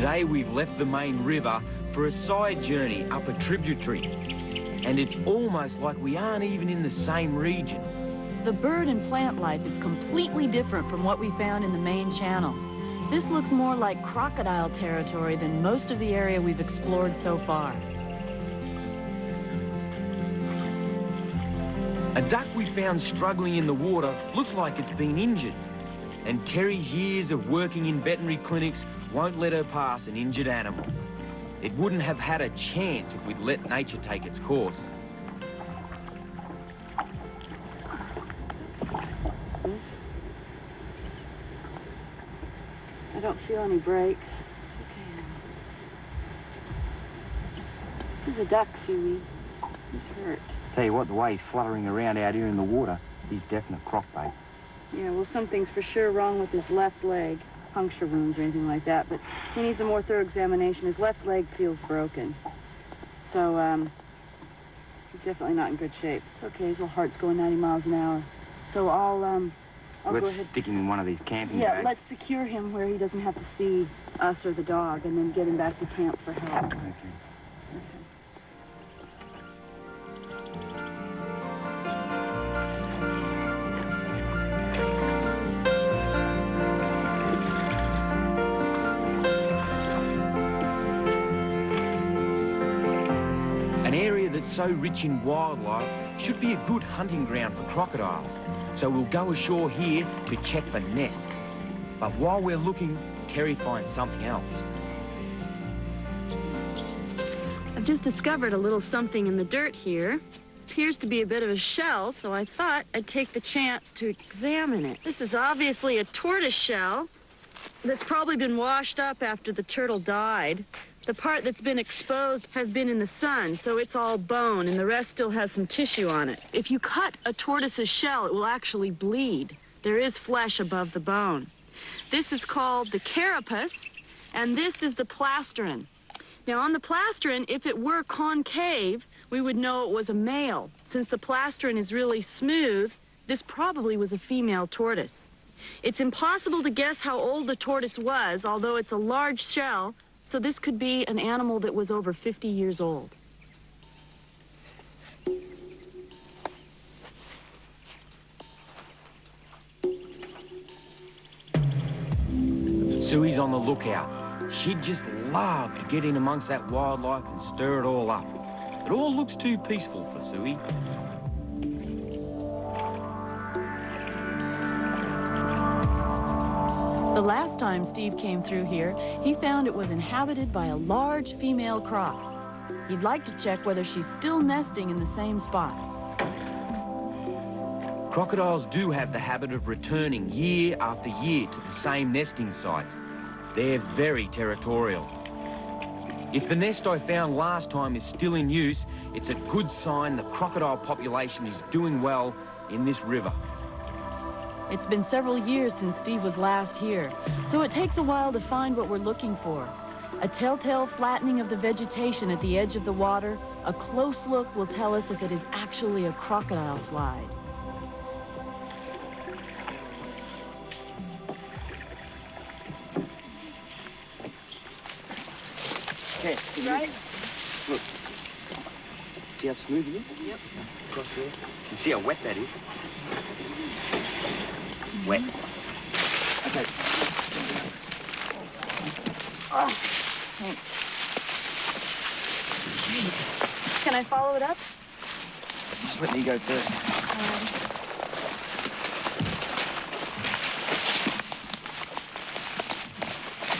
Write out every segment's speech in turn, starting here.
Today we've left the main river for a side journey up a tributary. And it's almost like we aren't even in the same region. The bird and plant life is completely different from what we found in the main channel. This looks more like crocodile territory than most of the area we've explored so far. A duck we found struggling in the water looks like it's been injured. And Terry's years of working in veterinary clinics won't let her pass an injured animal. It wouldn't have had a chance if we'd let nature take its course. I don't feel any breaks. It's okay. This is a duck, seaweed. He's hurt. Tell you what, the way he's fluttering around out here in the water, he's definite croc bait. Yeah, well, something's for sure wrong with his left leg. Puncture wounds or anything like that, but he needs a more thorough examination. His left leg feels broken. So, he's definitely not in good shape. It's okay, his little heart's going 90 miles an hour. So I'll go ahead. Let's stick him in one of these camping bags. Yeah, let's secure him where he doesn't have to see us or the dog, and then get him back to camp for help. Okay. An area that's so rich in wildlife should be a good hunting ground for crocodiles. So we'll go ashore here to check for nests. But while we're looking, Terry finds something else. I've just discovered a little something in the dirt here. Appears to be a bit of a shell, so I thought I'd take the chance to examine it. This is obviously a tortoise shell that's probably been washed up after the turtle died. The part that's been exposed has been in the sun, so it's all bone, and the rest still has some tissue on it. If you cut a tortoise's shell, it will actually bleed. There is flesh above the bone. This is called the carapace, and this is the plastron. Now, on the plastron, if it were concave, we would know it was a male. Since the plastron is really smooth, this probably was a female tortoise. It's impossible to guess how old the tortoise was, although it's a large shell, so this could be an animal that was over 50 years old. Suey's on the lookout. She'd just love to get in amongst that wildlife and stir it all up. It all looks too peaceful for Suey. The last time Steve came through here, he found it was inhabited by a large female croc. He'd like to check whether she's still nesting in the same spot. Crocodiles do have the habit of returning year after year to the same nesting sites. They're very territorial. If the nest I found last time is still in use, it's a good sign the crocodile population is doing well in this river. It's been several years since Steve was last here, so it takes a while to find what we're looking for. A telltale flattening of the vegetation at the edge of the water, a close look will tell us if it is actually a crocodile slide. Okay, Right? look. See how smooth it is? Yep. Across there. You can see how wet that is. Wet. Okay. Oh, thanks. Can I follow it up? Just let me go first.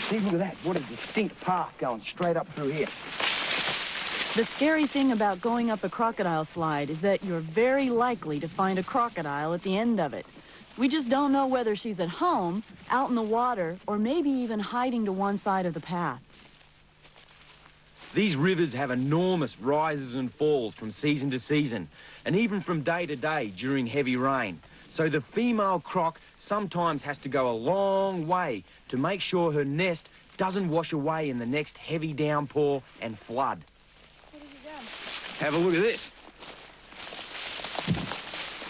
See, look at that. What a distinct path going straight up through here. The scary thing about going up a crocodile slide is that you're very likely to find a crocodile at the end of it. We just don't know whether she's at home, out in the water, or maybe even hiding to one side of the path. These rivers have enormous rises and falls from season to season, and even from day to day during heavy rain. So the female croc sometimes has to go a long way to make sure her nest doesn't wash away in the next heavy downpour and flood. What have you done? Have a look at this.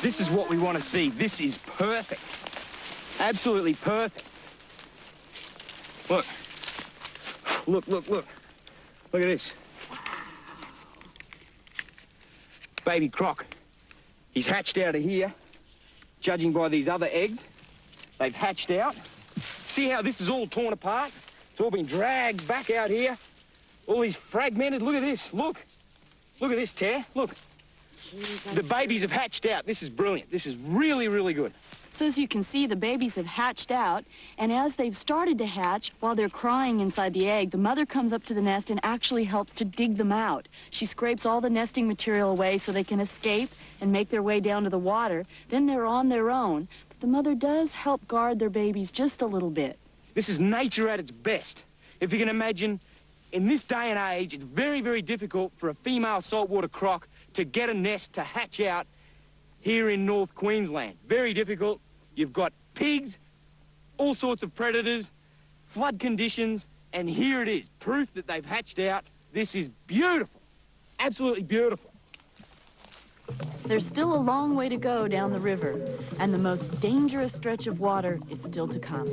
This is what we want to see. This is perfect. Absolutely perfect. Look. Look, look, look. Look at this. Baby croc. He's hatched out of here, judging by these other eggs. They've hatched out. See how this is all torn apart? It's all been dragged back out here. All these fragmented. Look at this. Look. Look at this, Tare. Look. The babies have hatched out. This is brilliant. This is really, really good. So as you can see, the babies have hatched out, and as they've started to hatch, while they're crying inside the egg, the mother comes up to the nest and actually helps to dig them out. She scrapes all the nesting material away so they can escape and make their way down to the water. Then they're on their own, but the mother does help guard their babies just a little bit. This is nature at its best. If you can imagine, in this day and age, it's very, very difficult for a female saltwater croc to get a nest to hatch out here in North Queensland. Very difficult. You've got pigs, all sorts of predators, flood conditions, and here it is, proof that they've hatched out. This is beautiful, absolutely beautiful. There's still a long way to go down the river, and the most dangerous stretch of water is still to come.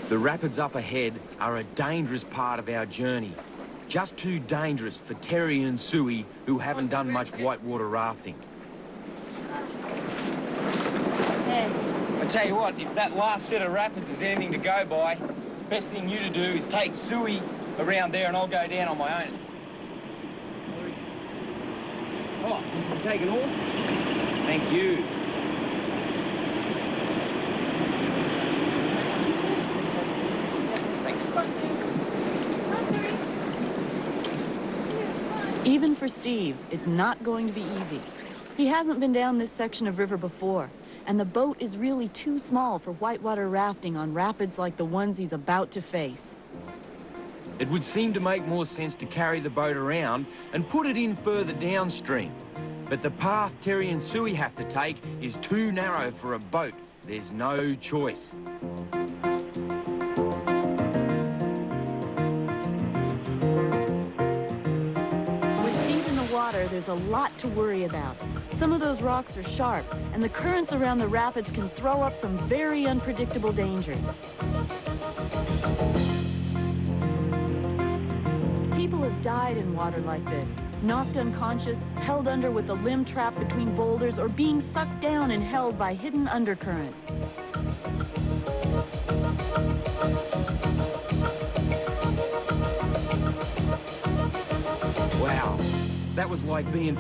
The rapids up ahead are a dangerous part of our journey. Just too dangerous for Terry and Suey, who haven't done much whitewater rafting. Hey. I tell you what, if that last set of rapids is anything to go by, best thing you to do is take Suey around there and I'll go down on my own. Oh, you taking off? Thank you. Even for Steve, it's not going to be easy. He hasn't been down this section of river before, and the boat is really too small for whitewater rafting on rapids like the ones he's about to face. It would seem to make more sense to carry the boat around and put it in further downstream. But the path Terry and Suey have to take is too narrow for a boat. There's no choice. There's a lot to worry about. Some of those rocks are sharp, and the currents around the rapids can throw up some very unpredictable dangers. People have died in water like this, knocked unconscious, held under with a limb trapped between boulders, or being sucked down and held by hidden undercurrents. Wow, that was like being